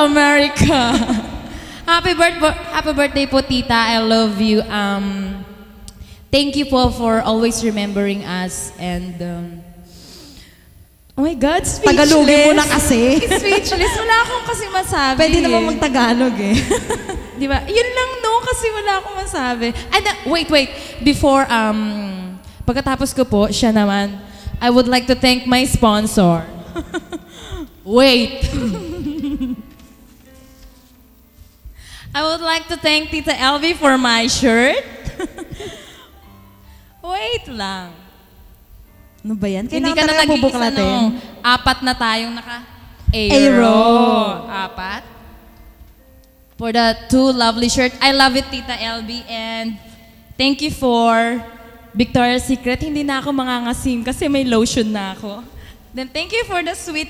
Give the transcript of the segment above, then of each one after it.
America. Happy birthday po, tita. I love you. Thank you po for always remembering us and oh my God, speechless. Tagalogin mo na kasi. Speechless. Wala akong kasi masabi. Pwede naman mag-Tagalog eh. Di ba? Yun lang no, kasi wala akong masabi. And wait. Before, pagkatapos ko po, siya naman, I would like to thank my sponsor. Wait. I would like to thank Tita Elvie for my shirt. Wait lang. Ano ba yan? Hindi ka na talaga nag-iisa, bubuklatin. no? Apat na tayong naka-aero. Apat. For the two lovely shirt. I love it, Tita Elvie. And thank you for Victoria's Secret. Hindi na ako mangangasim kasi may lotion na ako. Then thank you for the sweet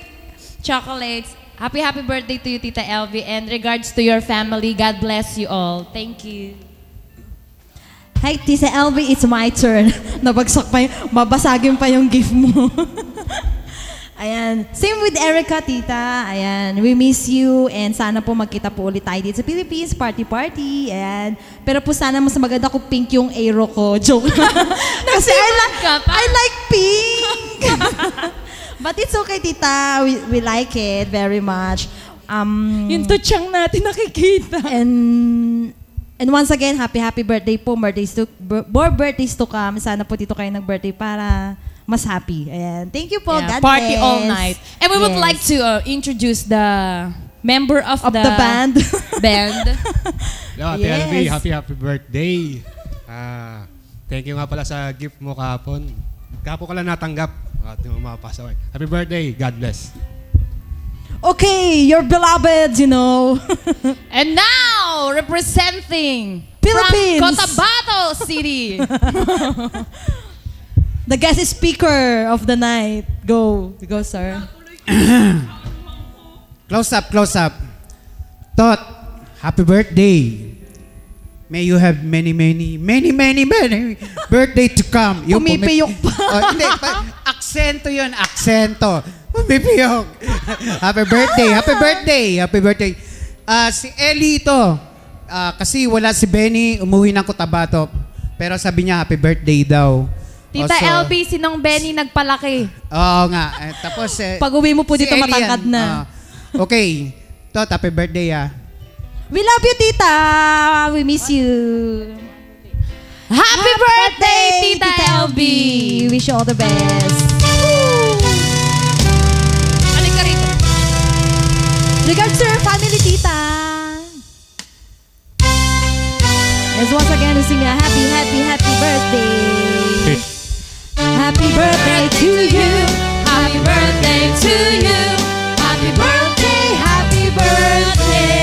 chocolates. Happy birthday to you, Tita Elvie. And regards to your family. God bless you all. Thank you. Hi, Tita Elvie, it's my turn. Nabagsak pa mabasagin pa yung gift mo. Ayan. Same with Erica, tita. Ayan. We miss you and sana po magkita po ulit tayo dito sa Philippines. Party. Ayan. Pero po sana mas maganda ko pink yung aero ko. Joke. Kasi I like pink. But it's okay, tita. We like it very much. Yung tutsang natin nakikita. And once again, happy birthday po. More birthdays to come. Sana po dito kayo nag-birthday para mas happy. Ayan. Thank you po. Yeah, God party bless. all night. And we would like to introduce the member of the band. band. Hello, Ate Yes. Elvie, happy birthday. Thank you nga pala sa gift mo kahapon. Kahapon ka lang natanggap. At yung mapasa. Happy birthday. God bless. Okay, your beloved, you know. And now, representing Philippines. from Cotabato City. The guest speaker of the night. Go, sir. Close up. Tot, happy birthday. May you have many birthday to come. Pumipiyok pa. Hindi, aksento yun, aksento. Pumipiyok. Happy birthday. Si Ellie ito, kasi wala si Benny, umuwi ng Cotabato. Pero sabi niya, happy birthday daw. Tita Elvie, sinong Benny nagpalaki? Oo nga. Tapos, Pag uwi mo po dito, Ellie matangkad yan. na. Okay. Tot, happy birthday We love you, tita. We miss you. Happy birthday, Tita Elvie! Wish you all the best. Alin ka rito. Regards to your family, tita. Yes, once again, we sing a happy birthday. Happy birthday to you. Happy birthday to you. Happy birthday, happy birthday.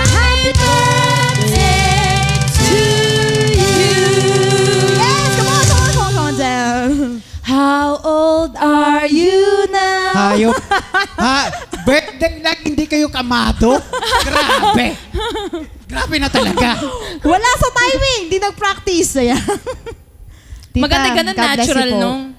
Happy birthday to you. Yes, come on down. How old are you now? Hayop. Birthday lang, hindi kayo kamado? Grabe na talaga. Wala sa timing. Di nag-practice. Ayan. Tita, Maganda ganun, God bless you natural, po. no?